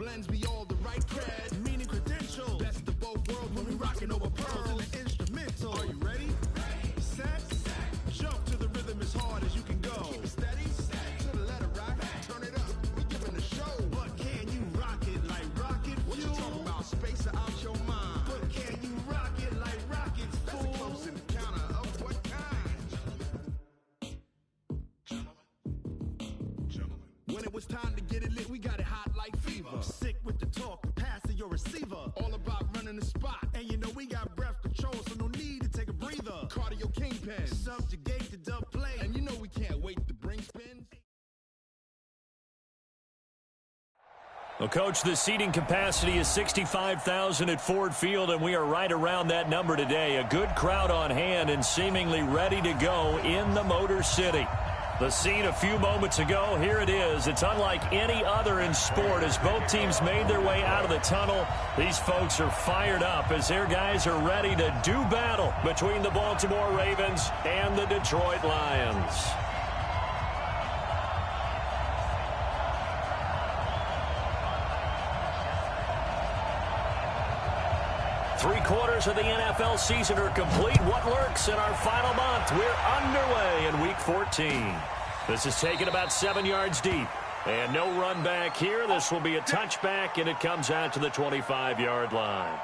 blends be all the right cred, meaning credentials. Best of both worlds when we rockin' over pearls in the instrumental. Are you ready? Set. Jump to the rhythm as hard as you can go. Keep it steady. To the letter rock. Turn it up. We giving a show. But can you rock it like rocket fuel? What you talking about? Space or out your mind? But can you rock it like rockets, fool? That's a close encounter of what kind? Gentlemen. When it was time to get it lit, we got it hot like fever. Sick with the talk, pass to your receiver. All about running the spot. And you know we got breath control, so no need to take a breather. Cardio kingpin, subjugate the dub play. And you know we can't wait to bring spins. Well, Coach, the seating capacity is 65,000 at Ford Field, and we are right around that number today. A good crowd on hand and seemingly ready to go in the Motor City. The scene a few moments ago, here it is. It's unlike any other in sport as both teams made their way out of the tunnel. These folks are fired up as their guys are ready to do battle between the Baltimore Ravens and the Detroit Lions. Three-quarters of the NFL season are complete. What lurks in our final month? We're underway in Week 14. This is taken about 7 yards deep. And no run back here. This will be a touchback, and it comes out to the 25-yard line.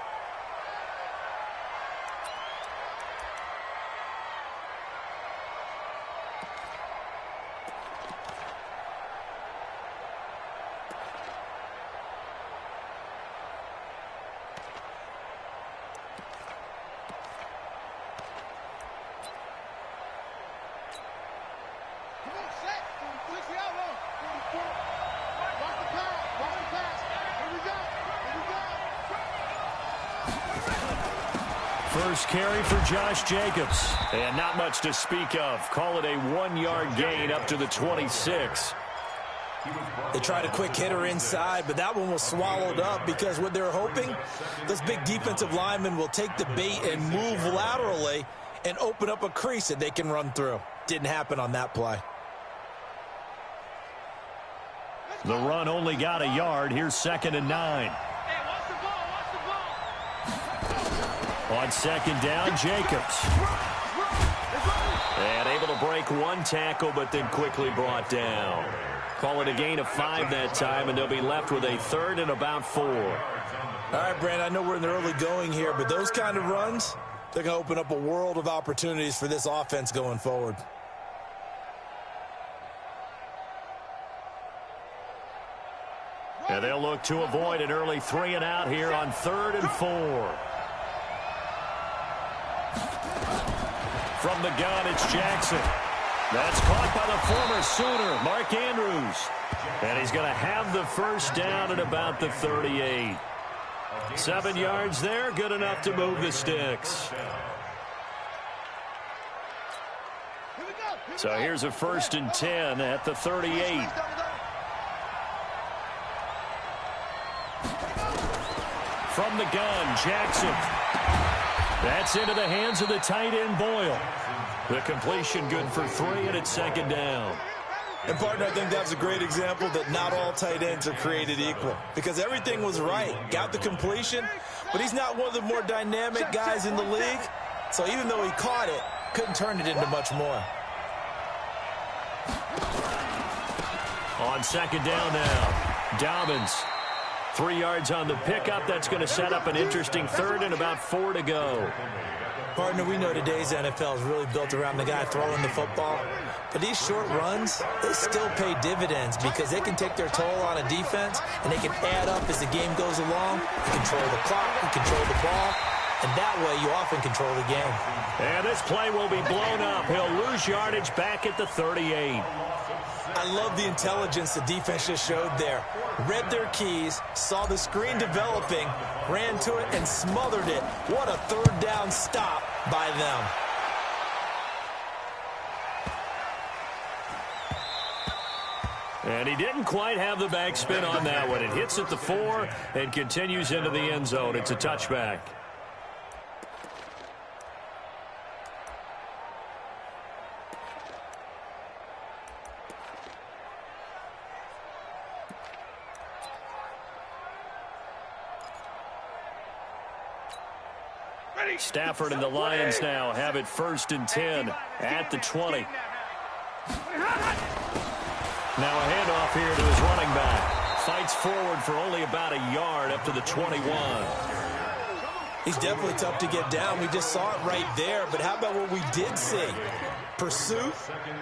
First carry for Josh Jacobs. And not much to speak of. Call it a 1-yard gain up to the 26. They tried a quick hitter inside, but that one was swallowed up because what they're hoping, those big defensive linemen will take the bait and move laterally and open up a crease that they can run through. Didn't happen on that play. The run only got a yard. Here's 2nd and 9. On 2nd down, Jacobs. And able to break one tackle, but then quickly brought down. Call it a gain of 5 that time, and they'll be left with a 3rd and about 4. All right, Brandon, I know we're in the early going here, but those kind of runs, they're going to open up a world of opportunities for this offense going forward. And they'll look to avoid an early 3 and out here on 3rd and 4. From the gun, it's Jackson. That's caught by the former Sooner, Mark Andrews. And he's going to have the first down at about the 38. 7 yards there, good enough to move the sticks. So here's a 1st and 10 at the 38. From the gun, Jackson. That's into the hands of the tight end, Boyle. The completion good for 3, and it's 2nd down. And, partner, I think that's a great example that not all tight ends are created equal. Because everything was right. Got the completion, but he's not one of the more dynamic guys in the league. So even though he caught it, couldn't turn it into much more. On 2nd down now, Dobbins. 3 yards on the pickup. That's going to set up an interesting 3rd and about 4 to go. Partner, we know today's NFL is really built around the guy throwing the football. But these short runs, they still pay dividends because they can take their toll on a defense and they can add up as the game goes along. You control the clock, you control the ball, and that way you often control the game. And this play will be blown up. He'll lose yardage back at the 38. I love the intelligence the defense just showed there. Read their keys, saw the screen developing, ran to it, and smothered it. What a 3rd down stop by them. And he didn't quite have the backspin on that one. It hits at the 4 and continues into the end zone. It's a touchback. Stafford and the Lions now have it 1st and 10 at the 20. Now a handoff here to his running back. Fights forward for only about a yard up to the 21. He's definitely tough to get down. We just saw it right there. But how about what we did see? Pursuit,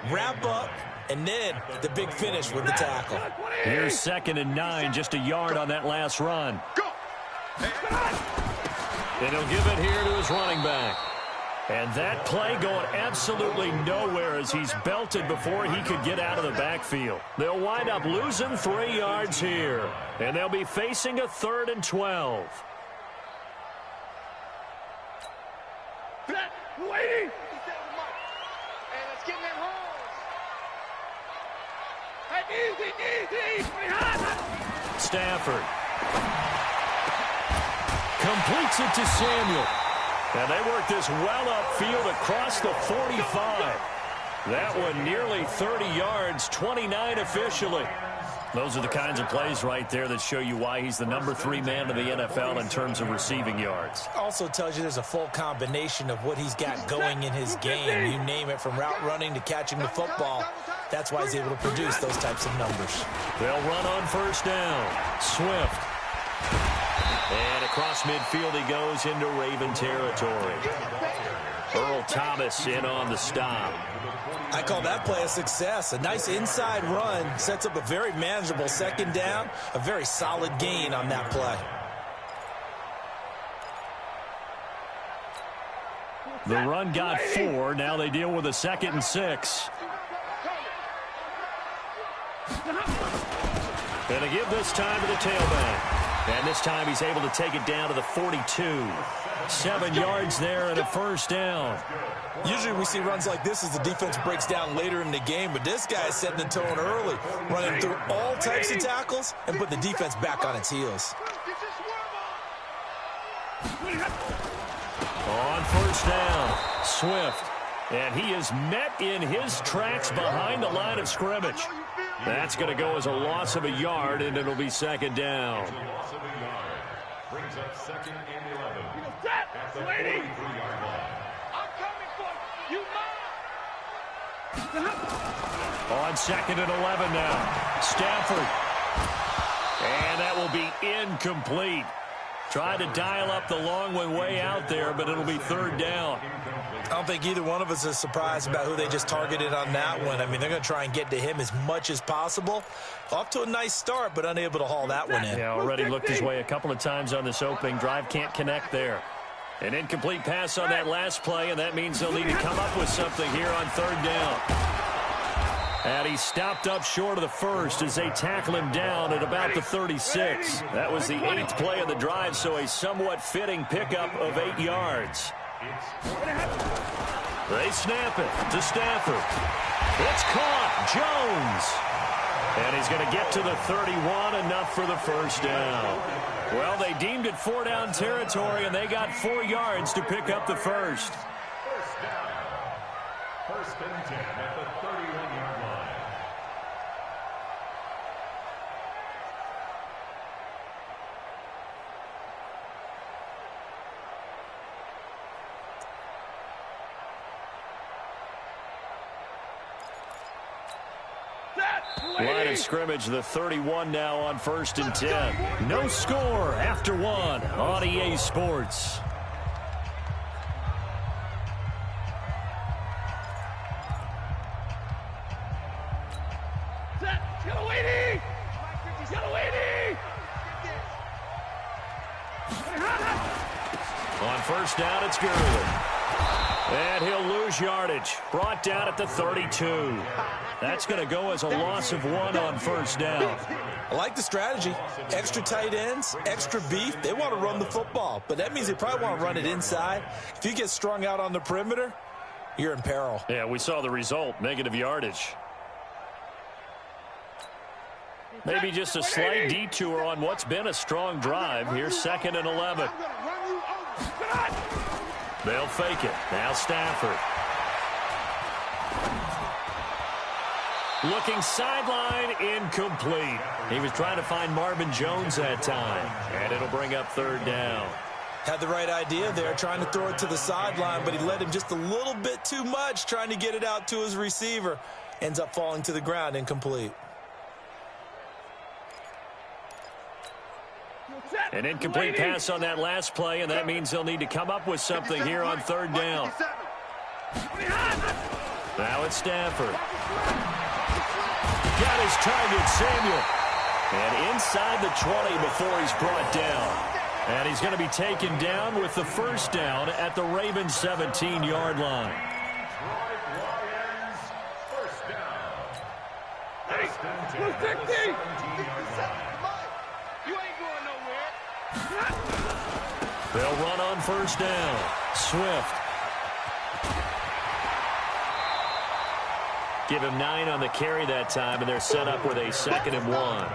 wrap up, and then the big finish with the tackle. Here's 2nd and 9, just a yard on that last run. And he'll give it here to his running back. And that play going absolutely nowhere as he's belted before he could get out of the backfield. They'll wind up losing 3 yards here. And they'll be facing a 3rd and 12. Waiting. Hey, let's get in that hole. Hey, easy. Stafford completes it to Samuel. And they work this well upfield across the 45. That one nearly 30 yards, 29 officially. Those are the kinds of plays right there that show you why he's the number 3 man in the NFL in terms of receiving yards. Also tells you there's a full combination of what he's got going in his game. You name it, from route running to catching the football. That's why he's able to produce those types of numbers. They'll run on 1st down. Swift. And across midfield he goes into Raven territory. Earl Thomas in on the stop. I call that play a success. A nice inside run sets up a very manageable 2nd down. A very solid gain on that play. The run got 4. Now they deal with a 2nd and 6. And they give this time to the tailback. And this time he's able to take it down to the 42. 7 yards there and a 1st down. Usually we see runs like this as the defense breaks down later in the game, but this guy is setting the tone early, running through all types of tackles and put the defense back on its heels. On 1st down, Swift. And he is met in his tracks behind the line of scrimmage. That's going to go as a loss of a yard, and it'll be 2nd down. Brings up 2nd and 11. At the 43-yard line. I'm coming for you. On 2nd and 11 now. Stafford. And that will be incomplete. Tried to dial up the long one way out there, but it'll be 3rd down. I don't think either one of us is surprised about who they just targeted on that one. I mean, they're going to try and get to him as much as possible. Off to a nice start, but unable to haul that one in. Yeah, already looked his way a couple of times on this opening drive. Can't connect there. An incomplete pass on that last play, and that means they'll need to come up with something here on 3rd down. And he stopped up short of the 1st as they tackle him down at about the 36. That was the 8th play of the drive, so a somewhat fitting pickup of 8 yards. They snap it to Stafford. It's caught. Jones. And he's going to get to the 31, enough for the 1st down. Well, they deemed it 4-down territory, and they got 4 yards to pick up the 1st. 1st down. 1st and 10 at the 31-yard line. Line of scrimmage, the 31 now on 1st and 10. No score after 1 on EA Sports. On 1st down, it's Gurley. And he'll lose yardage. Brought down at the 32. That's going to go as a loss of 1 on 1st down. I like the strategy. Extra tight ends, extra beef. They want to run the football, but that means they probably want to run it inside. If you get strung out on the perimeter, you're in peril. Yeah, we saw the result, negative yardage. Maybe just a slight detour on what's been a strong drive. Here's 2nd and 11. They'll fake it. Now Stafford. Looking sideline, incomplete. He was trying to find Marvin Jones that time. And it'll bring up 3rd down. Had the right idea there, trying to throw it to the sideline, but he led him just a little bit too much, trying to get it out to his receiver. Ends up falling to the ground, incomplete. An incomplete pass on that last play, and that means they'll need to come up with something here on third down. Now it's Stafford. Got his target, Samuel. And inside the 20 before he's brought down. And he's going to be taken down with the first down at the Ravens' 17-yard line. They'll run on first down. Swift. Give him 9 on the carry that time, and they're set up with a 2nd and 1.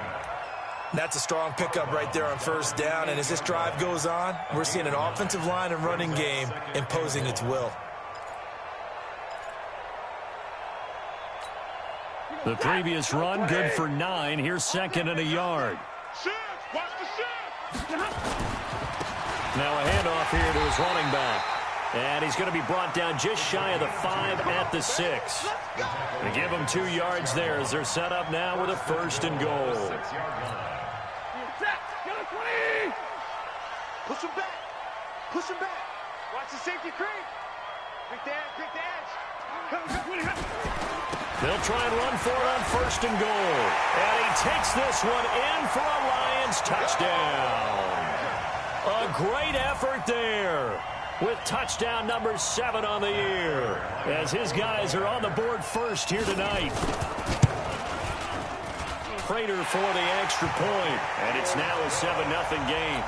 That's a strong pickup right there on first down, and as this drive goes on, we're seeing an offensive line and running game imposing its will. The previous run, good for 9. Here's 2nd and a yard. Now a handoff here to his running back. And he's going to be brought down just shy of the 5 at the 6. They give him 2 yards there as they're set up now with a 1st and goal. Push him back. Push him back. Watch the safety creep. Quick dash. They'll try and run for it on 1st and goal. And he takes this one in for a Lions touchdown. A great effort there with touchdown number 7 on the year as his guys are on the board first here tonight. Prater for the extra point, and it's now a 7-0 game.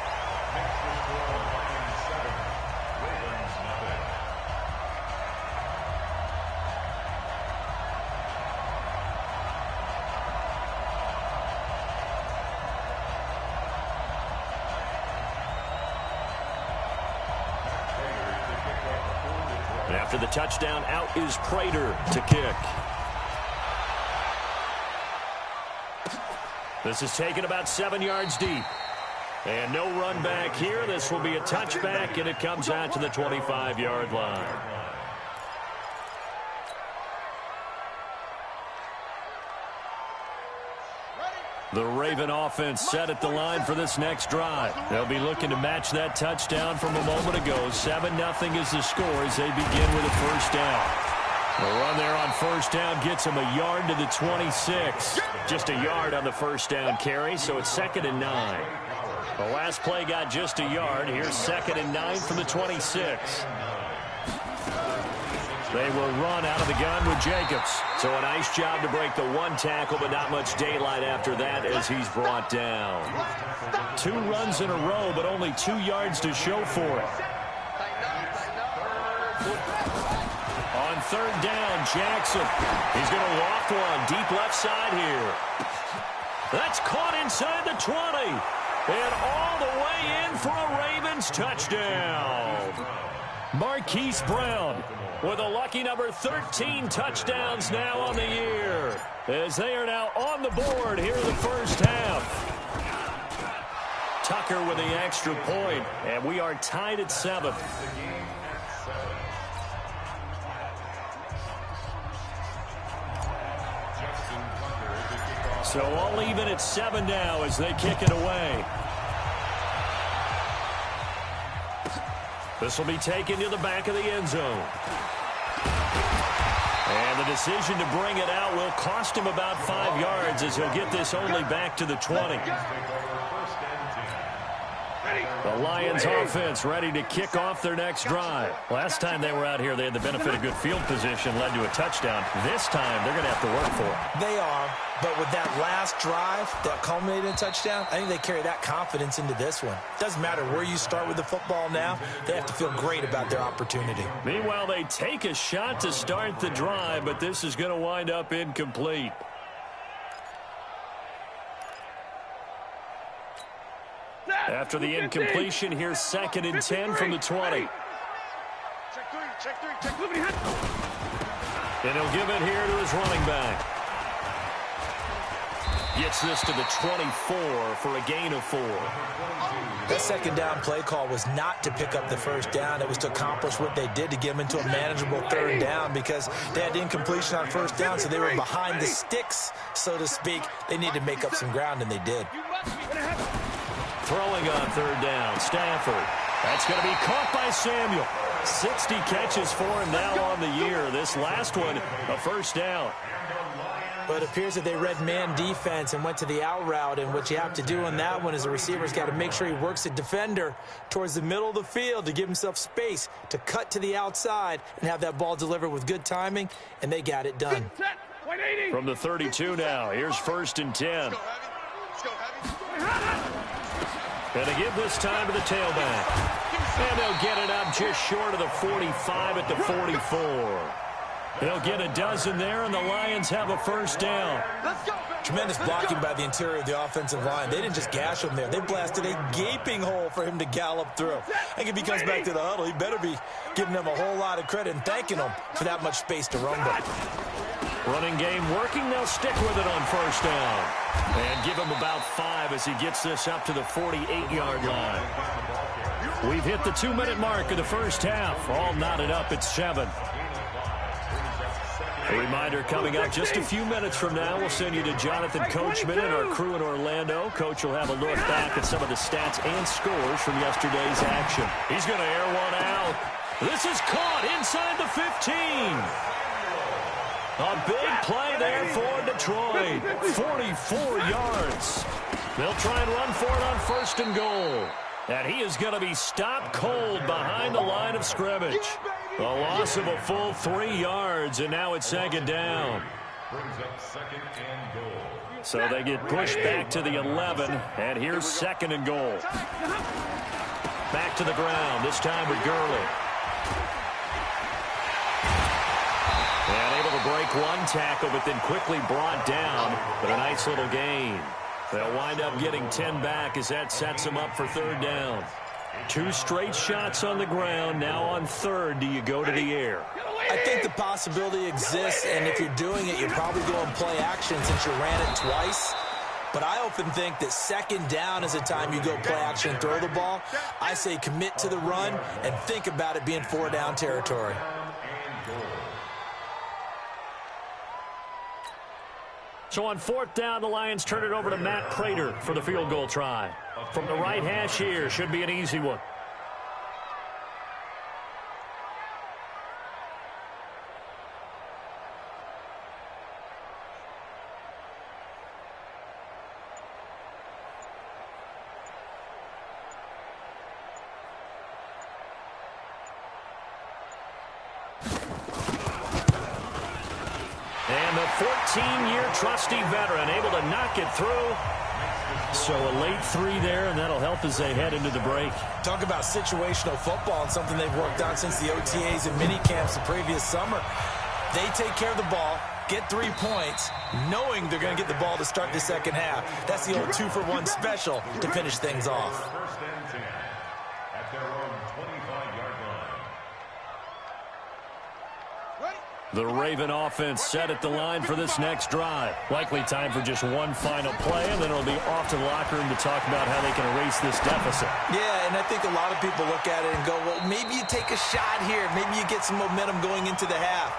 After the touchdown, out is Prater to kick. This is taken about 7 yards deep. And no run back here. This will be a touchback, and it comes out to the 25-yard line. The Raven offense set at the line for this next drive. They'll be looking to match that touchdown from a moment ago. 7-0 is the score as they begin with a first down. The run there on first down gets him a yard to the 26. Just a yard on the first down carry, so it's 2nd and 9. The last play got just a yard. Here's 2nd and 9 from the 26. They will run out of the gun with Jacobs. So a nice job to break the 1 tackle, but not much daylight after that as he's brought down. 2 runs in a row, but only 2 yards to show for it. On third down, Jackson. He's going to walk one deep left side here. That's caught inside the 20. And all the way in for a Ravens touchdown. Marquise Brown with a lucky number 13 touchdowns now on the year, as they are now on the board here in the first half. Tucker with the extra point, and we are tied at 7. So all even at 7 now as they kick it away. This will be taken to the back of the end zone. And the decision to bring it out will cost him about 5 yards as he'll get this only back to the 20. The Lions offense ready to kick off their next drive. Last time they were out here, they had the benefit of good field position, led to a touchdown. This time, they're going to have to work for it. They are, but with that last drive that culminated in a touchdown, I think they carry that confidence into this one. Doesn't matter where you start with the football now, they have to feel great about their opportunity. Meanwhile, they take a shot to start the drive, but this is going to wind up incomplete. After the incompletion, here's 2nd and 10 from the 20. Check three. And he'll give it here to his running back. Gets this to the 24 for a gain of 4. That second down play call was not to pick up the first down. It was to accomplish what they did to get them into a manageable third down because they had incompletion on first down, so they were behind the sticks, so to speak. They needed to make up some ground, and they did. Throwing on third down, Stafford. That's going to be caught by Samuel. 60 catches for him now on the year. This last one, a first down. But it appears that they read man defense and went to the out route, and what you have to do on that one is the receiver's got to make sure he works the defender towards the middle of the field to give himself space to cut to the outside and have that ball delivered with good timing, and they got it done. From the 32 now, here's 1st and 10. And to give this time to the tailback. And they'll get it up just short of the 45 at the 44. They'll get a dozen there, and the Lions have a first down. Tremendous blocking by the interior of the offensive line. They didn't just gash him there. They blasted a gaping hole for him to gallop through. I think if he comes back to the huddle, he better be giving them a whole lot of credit and thanking them for that much space to run with. Running game working. They'll stick with it on first down. And give him about 5 as he gets this up to the 48-yard line. We've hit the 2-minute mark of the first half. All knotted up at 7. A reminder coming up just a few minutes from now. We'll send you to Jonathan Coachman and our crew in Orlando. Coach will have a look back at some of the stats and scores from yesterday's action. He's going to air one out. This is caught inside the 15. A big play there for Detroit. 44 yards. They'll try and run for it on 1st and goal. And he is going to be stopped cold behind the line of scrimmage. A loss of a full 3 yards, and now it's 2nd down. So they get pushed back to the 11, and here's 2nd and goal. Back to the ground, this time with Gurley. And able to break one tackle, but then quickly brought down, but a nice little gain. They'll wind up getting 10 back as that sets them up for 3rd down. 2 straight shots on the ground. Now on 3rd, do you go to the air? I think the possibility exists, and if you're doing it, you're probably going play action since you ran it twice. But I often think that 2nd down is the time you go play action and throw the ball. I say commit to the run and think about it being 4-down territory. So on 4th down, the Lions turn it over to Matt Prater for the field goal try. From the right hash here, should be an easy one. And the 14-year trusty veteran able to knock it through. So a late 3 there, and that'll help as they head into the break. Talk about situational football and something they've worked on since the OTAs and mini camps the previous summer. They take care of the ball, get 3 points, knowing they're going to get the ball to start the second half. That's the old 2-for-1 special to finish things off. The Raven offense set at the line for this next drive. Likely time for just one final play, and then it'll be off to the locker room to talk about how they can erase this deficit. Yeah, and I think a lot of people look at it and go, well, maybe you take a shot here. Maybe you get some momentum going into the half.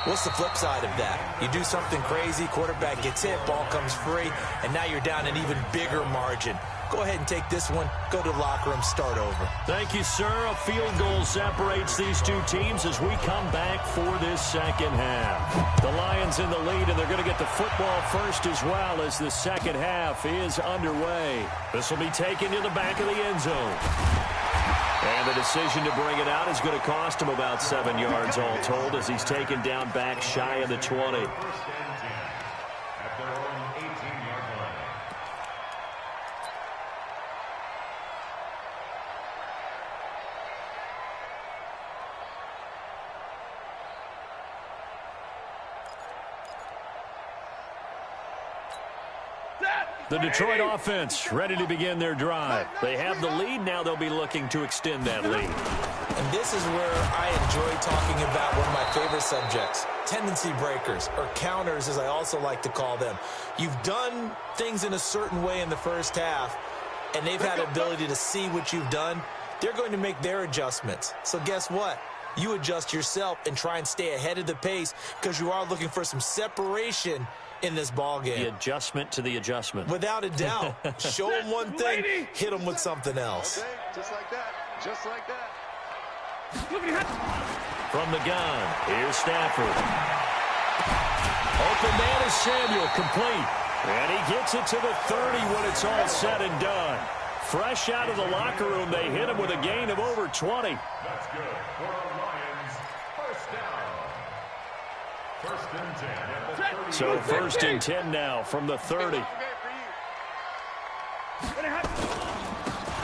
What's the flip side of that? You do something crazy, quarterback gets hit, ball comes free, and now you're down an even bigger margin. Go ahead and take this one, go to the locker room, start over. Thank you, sir. A field goal separates these two teams as we come back for this second half. The Lions in the lead, and they're going to get the football first as well as the second half is underway. This will be taken to the back of the end zone. And the decision to bring it out is going to cost him about 7 yards all told as he's taken down back shy of the 20. The Detroit offense ready to begin their drive. They have the lead. Now they'll be looking to extend that lead. And this is where I enjoy talking about one of my favorite subjects, tendency breakers, or counters as I also like to call them. You've done things in a certain way in the first half, and they've had the ability to see what you've done. They're going to make their adjustments. So guess what? You adjust yourself and try and stay ahead of the pace because you are looking for some separation in this ball game. The adjustment to the adjustment. Without a doubt. Show them one thing, hit them with something else. Okay, just like that. Just like that. From the gun, here's Stafford. Open man is Samuel, complete. And he gets it to the 30 when it's all said and done. Fresh out of the locker room, they hit him with a gain of over 20. That's good for our Lions. First down. First and 10 at the 30. So first and 10 now from the 30.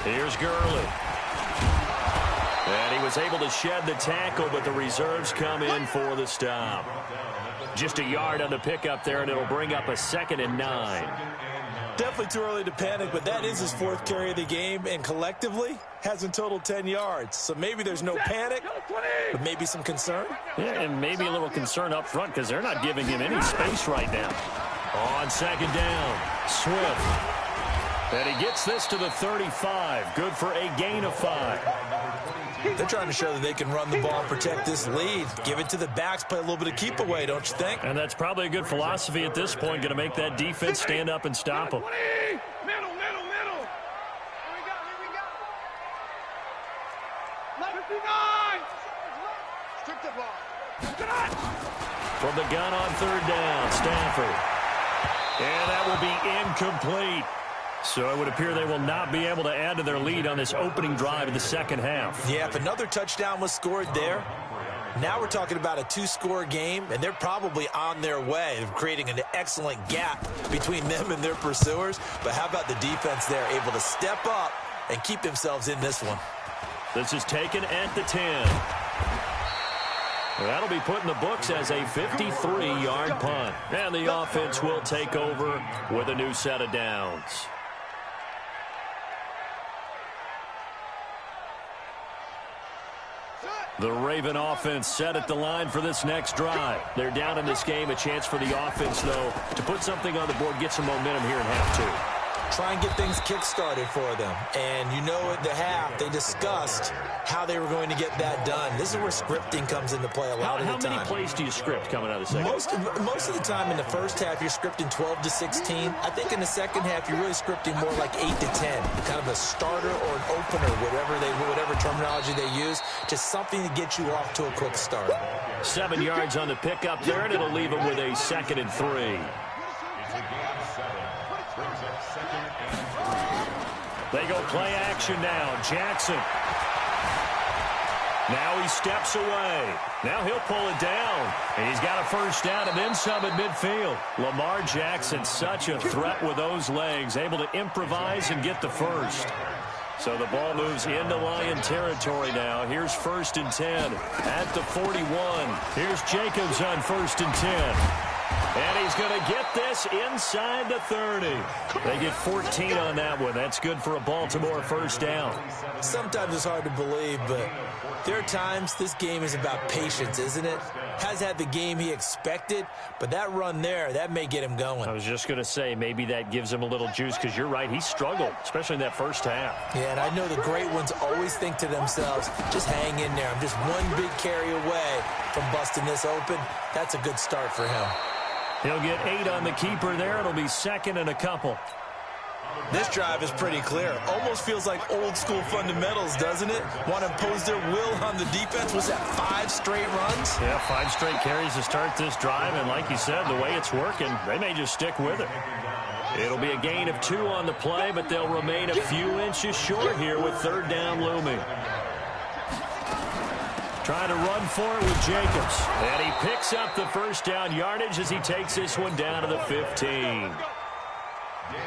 Here's Gurley. And he was able to shed the tackle, but the reserves come in for the stop. Just a yard on the pickup there, and it'll bring up a 2nd and 9. Definitely too early to panic, but that is his 4th carry of the game, and collectively has in total 10 yards. So maybe there's no panic, but maybe some concern. Yeah, and maybe a little concern up front because they're not giving him any space right now. On 2nd down, Swift. And he gets this to the 35. Good for a gain of 5. They're trying to show that they can run the ball and protect this lead. Give it to the backs, play a little bit of keep away, don't you think? And that's probably a good philosophy at this point, going to make that defense stand up and stop them. Middle. Here we go. 59. Strip the ball. From the gun on 3rd down, Stafford. And that will be incomplete. So it would appear they will not be able to add to their lead on this opening drive of the second half. Yeah, if another touchdown was scored there, now we're talking about a 2-score game, and they're probably on their way of creating an excellent gap between them and their pursuers. But how about the defense there, able to step up and keep themselves in this one? This is taken at the 10. That'll be put in the books as a 53-yard punt. And the offense will take over with a new set of downs. The Raven offense set at the line for this next drive. They're down in this game. A chance for the offense, though, to put something on the board, get some momentum here in half 2. Try and get things kick-started for them. And you know at the half, they discussed how they were going to get that done. This is where scripting comes into play a lot of the time. How many plays do you script coming out of the second? Most of the time in the first half, you're scripting 12 to 16. I think in the second half, you're really scripting more like 8 to 10. Kind of a starter or an opener, whatever terminology they use. Just something to get you off to a quick start. 7 yards on the pickup there, and it'll leave them with a 2nd and 3. They go play action now. Jackson. Now he steps away. Now he'll pull it down. And he's got a first down and then some at midfield. Lamar Jackson, such a threat with those legs, able to improvise and get the first. So the ball moves into Lion territory now. Here's 1st and 10 at the 41. Here's Jacobs on 1st and 10. And he's going to get this inside the 30. They get 14 on that one. That's good for a Baltimore first down. Sometimes it's hard to believe, but there are times this game is about patience, isn't it? Has had the game he expected, but that run there, that may get him going. I was just going to say, maybe that gives him a little juice, because you're right, he struggled, especially in that first half. Yeah, and I know the great ones always think to themselves, just hang in there. I'm just one big carry away from busting this open. That's a good start for him. He'll get 8 on the keeper there. It'll be 2nd and a couple. This drive is pretty clear. Almost feels like old school fundamentals, doesn't it? Want to impose their will on the defense. Was that 5 straight runs? Yeah, 5 straight carries to start this drive. And like you said, the way it's working, they may just stick with it. It'll be a gain of 2 on the play, but they'll remain a few inches short here with 3rd down looming. Trying to run for it with Jacobs. And he picks up the first down yardage as he takes this one down to the 15.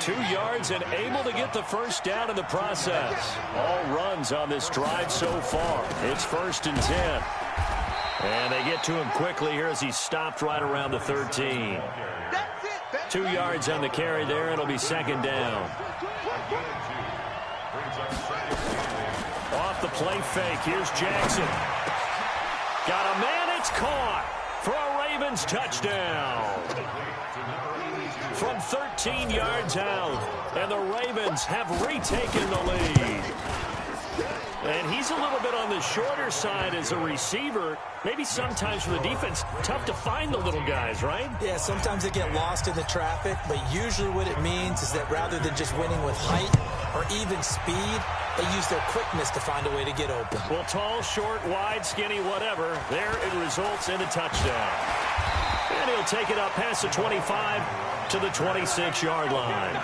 2 yards and able to get the first down in the process. All runs on this drive so far. It's 1st and 10. And they get to him quickly here as he stopped right around the 13. That's it, baby. 2 yards on the carry there. It'll be second down. Off the play fake. Here's Jackson. Got a man. It's caught for a Ravens touchdown. From 13 yards out. And the Ravens have retaken the lead. And he's a little bit on the shorter side as a receiver. Maybe sometimes for the defense, tough to find the little guys, right? Yeah, sometimes they get lost in the traffic, but usually what it means is that rather than just winning with height or even speed, they use their quickness to find a way to get open. Well, tall, short, wide, skinny, whatever, there it results in a touchdown. And he'll take it up past the 25 to the 26-yard line.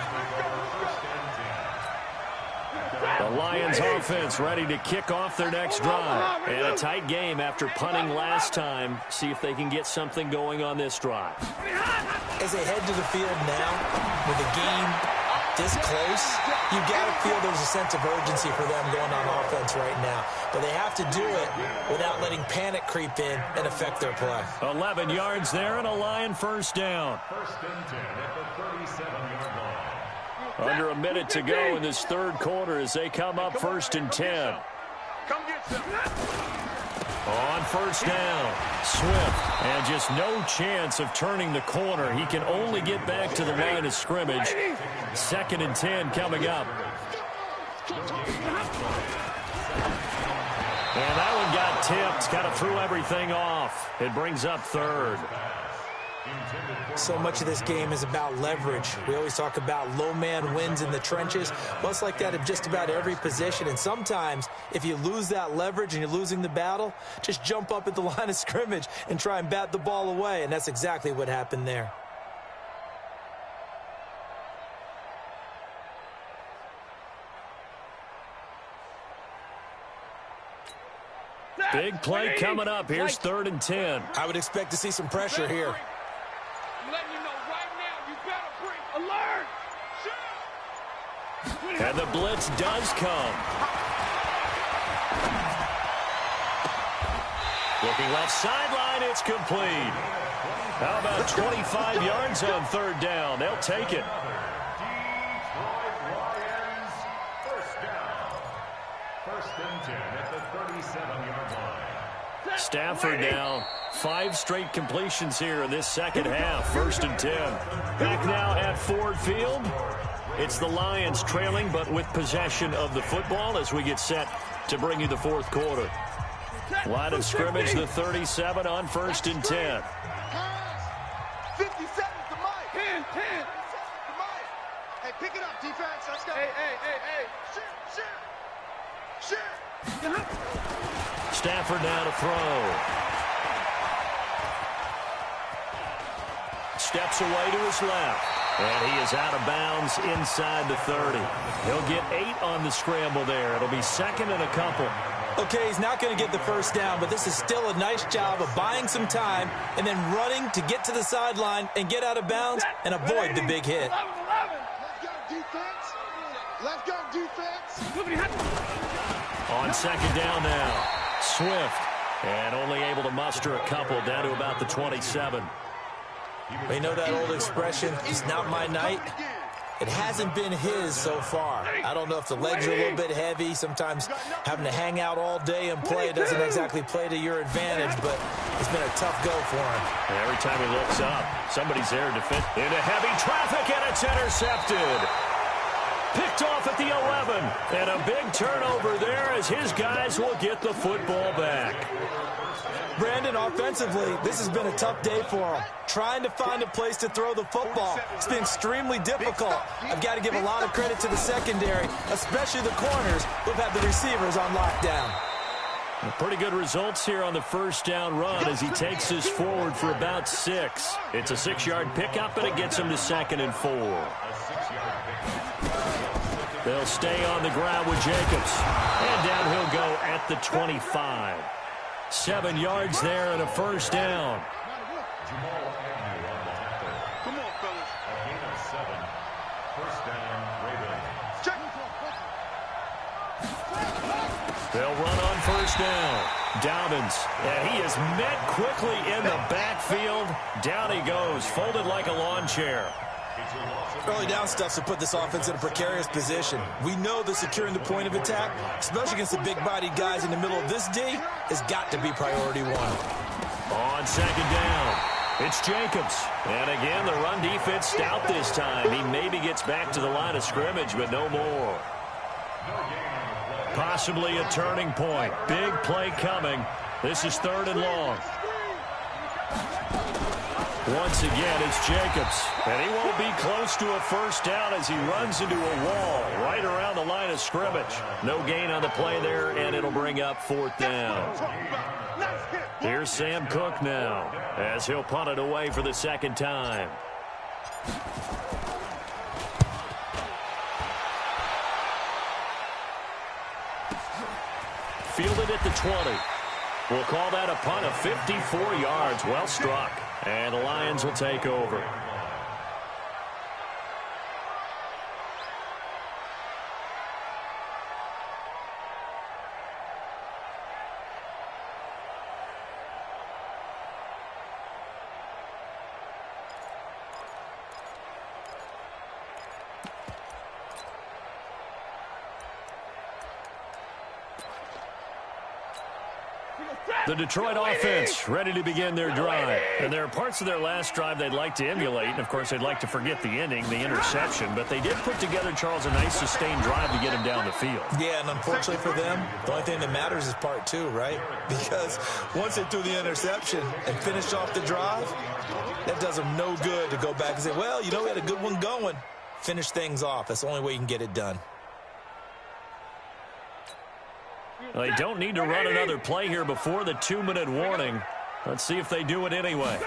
The Lions offense ready to kick off their next drive. And a tight game after punting last time. See if they can get something going on this drive. As they head to the field now, with the game this close, you got to feel there's a sense of urgency for them going on offense right now. But they have to do it without letting panic creep in and affect their play. 11 yards there and a Lion first down. First and 10 at the 37-yard line. Under a minute to go in this third quarter as they come up first and 10. Come get some. On first down, Swift, and just no chance of turning the corner. He can only get back to the line of scrimmage. Second and 10 coming up. And that one got tipped, kind of threw everything off. It brings up third. So much of this game is about leverage. We always talk about low man wins in the trenches. Well, it's like that in just about every position. And sometimes, if you lose that leverage and you're losing the battle, just jump up at the line of scrimmage and try and bat the ball away. And that's exactly what happened there. Big play coming up. Here's third and 10. I would expect to see some pressure here. I'm letting you know right now, you better bring alert. Shoot. And the blitz does come. Looking left sideline, it's complete. How about 25 yards on third down? They'll take it. Detroit Lions, first down. First and 10 at the 37-yard line. Stafford now 5 straight completions here in this second half. First and 10. Back now at Ford Field. It's the Lions trailing, but with possession of the football as we get set to bring you the fourth quarter. Line of scrimmage, the 37 on first and 10. 50 seconds to Mike. 10. Hey, pick it up, defense. Let's go. Hey. Shoot. Stafford now to throw. Steps away to his left. And he is out of bounds inside the 30. He'll get 8 on the scramble there. It'll be second and a couple. Okay, he's not going to get the first down, but this is still a nice job of buying some time and then running to get to the sideline and get out of bounds and avoid the big hit. 11. Let's go, defense. On second down now, Swift. And only able to muster a couple down to about the 27. You know that old expression, it's not my night? It hasn't been his so far. I don't know if the legs are a little bit heavy. Sometimes having to hang out all day and play doesn't exactly play to your advantage, but it's been a tough go for him. Every time he looks up, somebody's there to defend. Into heavy traffic, and it's intercepted. Picked off at the 11. And a big turnover there as his guys will get the football back. Brandon, offensively, this has been a tough day for him. Trying to find a place to throw the football. It's been extremely difficult. I've got to give a lot of credit to the secondary, especially the corners who've had the receivers on lockdown. Pretty good results here on the first down run as he takes this forward for about 6. It's a 6-yard pickup, and it gets him to second and 4. They'll stay on the ground with Jacobs. And down he'll go at the 25. 7 yards there and a first down. Come on, fellas. A gain of 7. First down, Ravens. They'll run on first down. Dobbins, and he is met quickly in the backfield. Down he goes, folded like a lawn chair. Early down stuff to put this offense in a precarious position. We know that securing the point of attack, especially against the big-bodied guys in the middle of this D, has got to be priority one. On second down, it's Jacobs. And again, the run defense stout this time. He maybe gets back to the line of scrimmage, but no more. Possibly a turning point. Big play coming. This is 3rd and long. Once again, it's Jacobs. And he won't be close to a first down as he runs into a wall right around the line of scrimmage. No gain on the play there, and it'll bring up 4th down. Here's Sam Cook now as he'll punt it away for the 2nd time. Fielded at the 20. We'll call that a punt of 54 yards. Well struck. And the Lions will take over. The Detroit offense ready to begin their drive. And there are parts of their last drive they'd like to emulate. And, of course, they'd like to forget the ending, the interception. But they did put together, Charles, a nice sustained drive to get him down the field. Yeah, and unfortunately for them, the only thing that matters is part 2, right? Because once they threw the interception and finished off the drive, that does them no good to go back and say, well, you know, we had a good one going. Finish things off. That's the only way you can get it done. They don't need to run another play here before the 2-minute warning. Let's see if they do it anyway.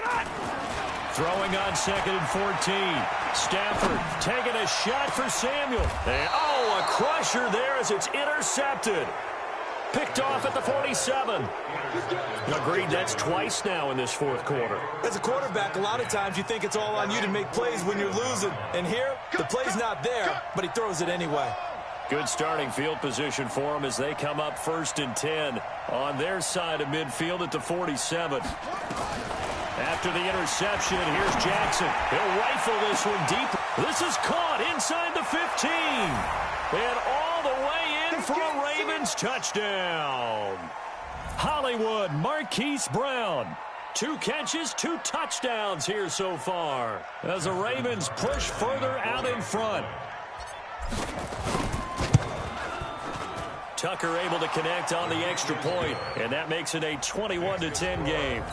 Throwing on 2nd and 14. Stafford taking a shot for Samuel. And, a crusher there as it's intercepted. Picked off at the 47. Agreed, that's twice now in this 4th quarter. As a quarterback, a lot of times you think it's all on you to make plays when you're losing. And here, the play's not there, but he throws it anyway. Good starting field position for them as they come up 1st and 10 on their side of midfield at the 47. After the interception, here's Jackson. He'll rifle this one deep. This is caught inside the 15. And all the way in for a Ravens touchdown. Hollywood Marquise Brown. 2 catches, 2 touchdowns here so far as the Ravens push further out in front. Tucker able to connect on the extra point, and that makes it a 21-10 game.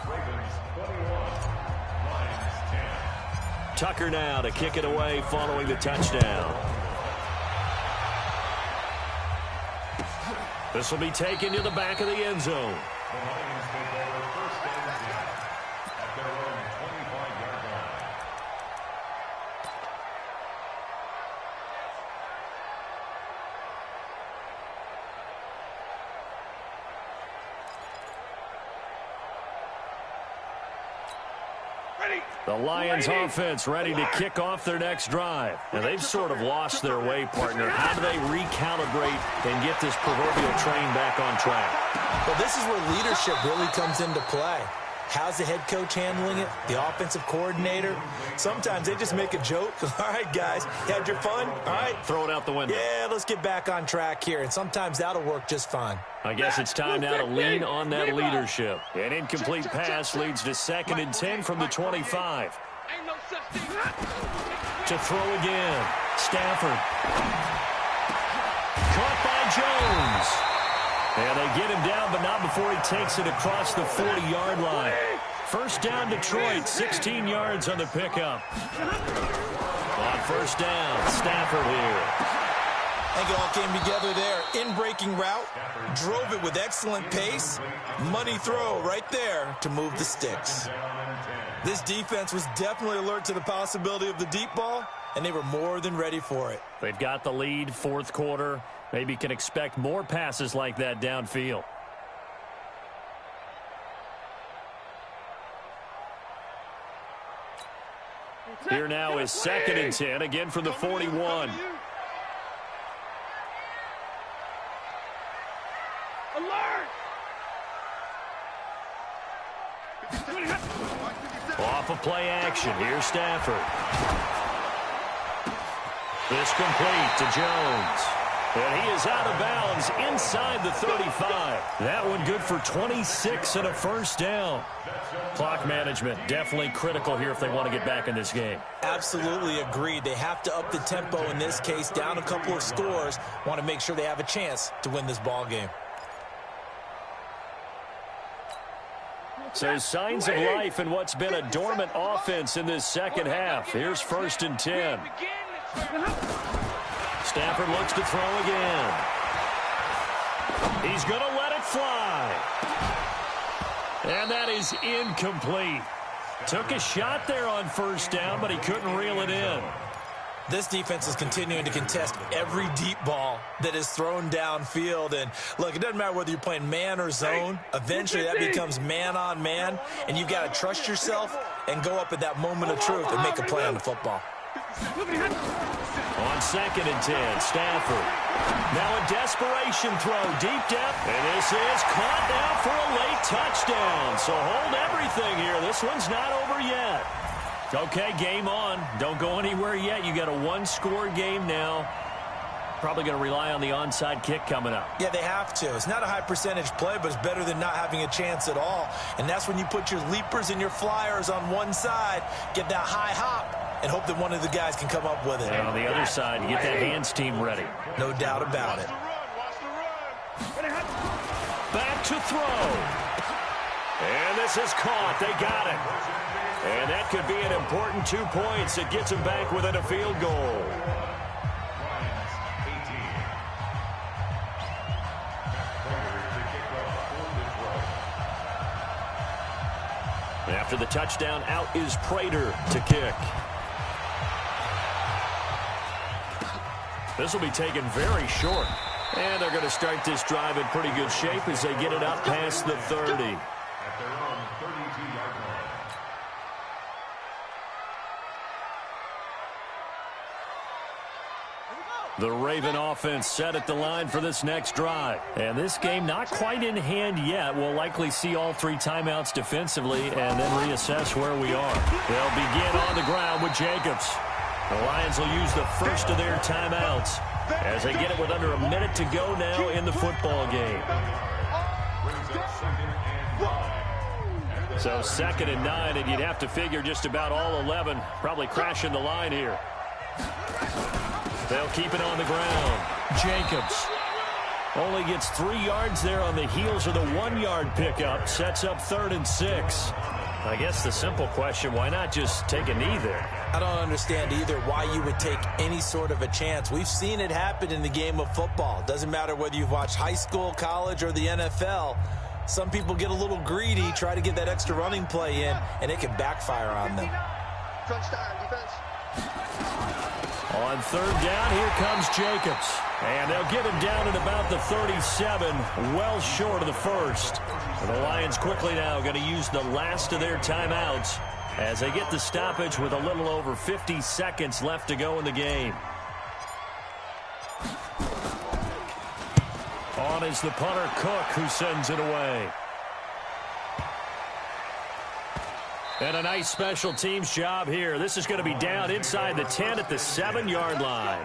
Tucker now to kick it away following the touchdown. This will be taken to the back of the end zone. The Lions offense ready to kick off their next drive. And they've sort of lost their way, partner. How do they recalibrate and get this proverbial train back on track? Well, this is where leadership really comes into play. How's the head coach handling it? The offensive coordinator? Sometimes they just make a joke. All right, guys, you had your fun? All right. Throw it out the window. Yeah, let's get back on track here. And sometimes that'll work just fine. I guess it's time now to lean on that leadership. An incomplete pass leads to 2nd and 10 from the 25. To throw again. Stafford. Caught by Jones. And they get him down, but not before he takes it across the 40-yard line. First down, Detroit, 16 yards on the pickup. On first down, Stafford here. I think it all came together there. In-breaking route, drove it with excellent pace. Money throw right there to move the sticks. This defense was definitely alert to the possibility of the deep ball, and they were more than ready for it. They've got the lead, 4th quarter. Maybe can expect more passes like that downfield. Here now is 2nd and 10, again from the 41. Off of play action, here's Stafford. This complete to Jones. And he is out of bounds inside the 35. That one good for 26 and a first down. Clock management definitely critical here if they want to get back in this game. Absolutely agreed. They have to up the tempo in this case, down a couple of scores. Want to make sure they have a chance to win this ball game. So signs of life in what's been a dormant offense in this second half. Here's 1st and 10. Stafford looks to throw again. He's going to let it fly. And that is incomplete. Took a shot there on 1st down, but he couldn't reel it in. This defense is continuing to contest every deep ball that is thrown downfield. And, look, it doesn't matter whether you're playing man or zone. Eventually, that becomes man-on-man, and you've got to trust yourself and go up at that moment of truth and make a play on the football. On 2nd and 10, Stafford. Now a desperation throw, deep depth, and this is caught now for a late touchdown. So hold everything here. This one's not over yet. Okay, game on. Don't go anywhere yet. You got a one-score game now. Probably going to rely on the onside kick coming up. Yeah, they have to. It's not a high percentage play, but it's better than not having a chance at all. And that's when you put your leapers and your flyers on one side, get that high hop, and hope that one of the guys can come up with it. And on the other side, you get that hands team ready. No doubt about it. Back to throw. And this is caught. They got it. And that could be an important 2 points. It gets them back within a field goal. After the touchdown, out is Prater to kick. This will be taken very short. And they're going to start this drive in pretty good shape as they get it up past the 30. At their own 32-yard line. The Raven offense set at the line for this next drive. And this game not quite in hand yet. We'll likely see all 3 timeouts defensively and then reassess where we are. They'll begin on the ground with Jacobs. The Lions will use the first of their timeouts as they get it with under a minute to go now in the football game. So 2nd and 9, and you'd have to figure just about all 11 probably crashing the line here. They'll keep it on the ground. Jacobs only gets 3 yards there on the heels of the 1-yard pickup. Sets up 3rd and 6. I guess the simple question, why not just take a knee there? I don't understand either why you would take any sort of a chance. We've seen it happen in the game of football. Doesn't matter whether you've watched high school, college, or the NFL. Some people get a little greedy, try to get that extra running play in, and it can backfire on them. Crunch time, defense. On 3rd down, here comes Jacobs. And they'll get him down at about the 37, well short of the first. And the Lions quickly now going to use the last of their timeouts as they get the stoppage with a little over 50 seconds left to go in the game. On is the punter, Cook, who sends it away. And a nice special teams job here. This is going to be down inside the 10 at the 7-yard line.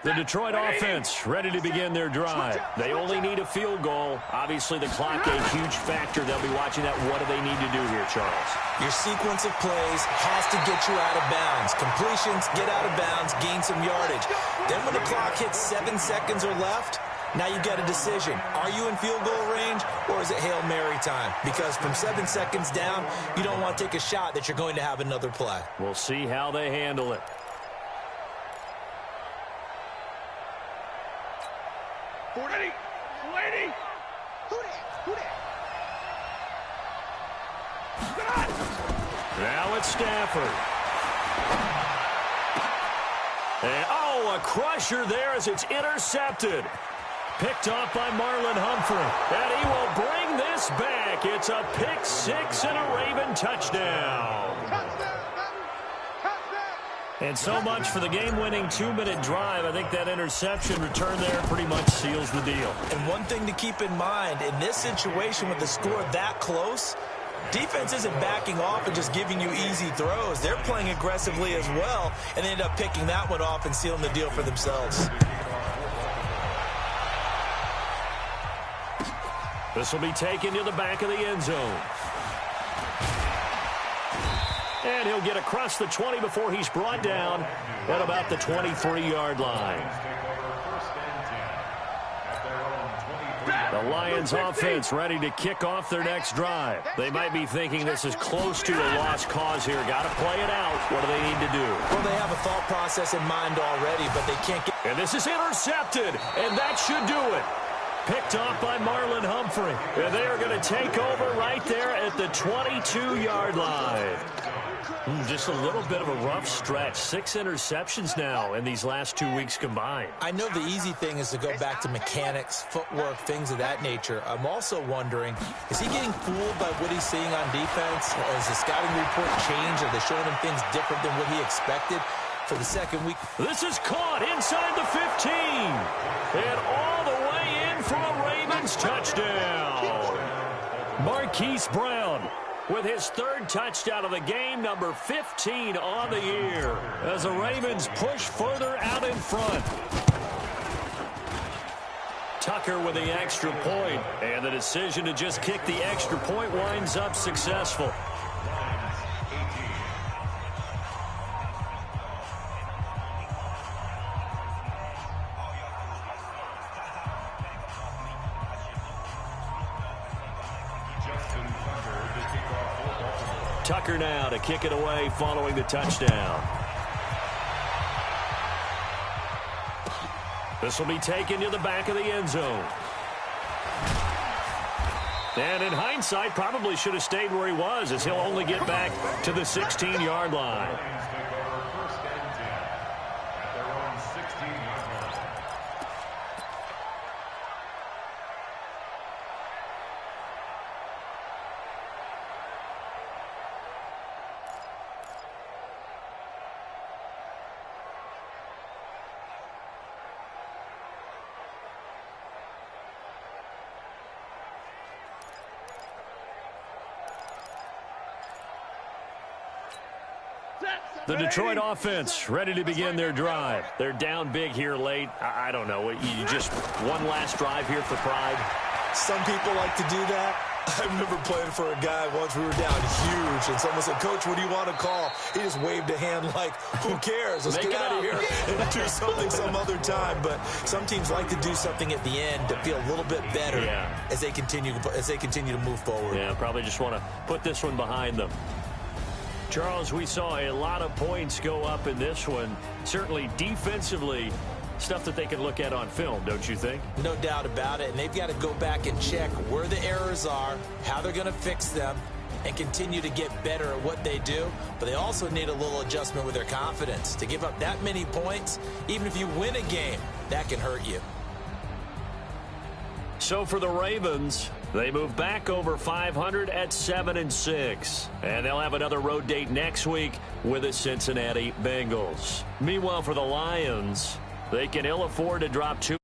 The Detroit offense ready to begin their drive. They only need a field goal. Obviously, the clock a huge factor. They'll be watching that. What do they need to do here, Charles? Your sequence of plays has to get you out of bounds. Completions, get out of bounds, gain some yardage. Then when the clock hits 7 seconds or left, now you get a decision. Are you in field goal range or is it Hail Mary time? Because from 7 seconds down, you don't want to take a shot that you're going to have another play. We'll see how they handle it. 40. 20. Who that? Now it's Stafford. And, oh, a crusher there as it's intercepted. Picked off by Marlon Humphrey. And he will bring this back. It's a pick six and a Raven touchdown. And so much for the game-winning 2-minute drive. I think that interception return there pretty much seals the deal. And one thing to keep in mind, in this situation with the score that close, defense isn't backing off and just giving you easy throws. They're playing aggressively as well, and they end up picking that one off and sealing the deal for themselves. This will be taken to the back of the end zone. And he'll get across the 20 before he's brought down at about the 23-yard line. The Lions offense ready to kick off their next drive. They might be thinking this is close to a lost cause here. Got to play it out. What do they need to do? Well, they have a thought process in mind already, but they can't get... And this is intercepted, and that should do it. Picked off by Marlon Humphrey. And they are going to take over right there at the 22-yard line. Just a little bit of a rough stretch. 6 interceptions now in these last 2 weeks combined. I know the easy thing is to go back to mechanics, footwork, things of that nature. I'm also wondering, is he getting fooled by what he's seeing on defense? Has the scouting report changed? Are they showing him things different than what he expected for the second week? This is caught inside the 15. And all the way in for a Ravens touchdown. Marquise Brown with his third touchdown of the game, number 15 on the year, as the Ravens push further out in front. Tucker with the extra point, and the decision to just kick the extra point winds up successful. Tucker now to kick it away following the touchdown. This will be taken to the back of the end zone. And in hindsight, probably should have stayed where he was, as he'll only get back to the 16-yard line. The Detroit offense ready to begin their drive. They're down big here late. I don't know. You just one last drive here for pride? Some people like to do that. I remember playing for a guy once. We were down huge, and someone said, "Coach, what do you want to call?" He just waved a hand like, "Who cares? Let's get out of here and do something some other time." But some teams like to do something at the end to feel a little bit better as they continue to move forward. Yeah, probably just want to put this one behind them. Charles, we saw a lot of points go up in this one. Certainly defensively, stuff that they can look at on film, don't you think? No doubt about it. And they've got to go back and check where the errors are, how they're going to fix them, and continue to get better at what they do. But they also need a little adjustment with their confidence. To give up that many points, even if you win a game, that can hurt you. So for the Ravens, they move back over 500 at 7-6. And they'll have another road date next week with the Cincinnati Bengals. Meanwhile, for the Lions, they can ill afford to drop 2.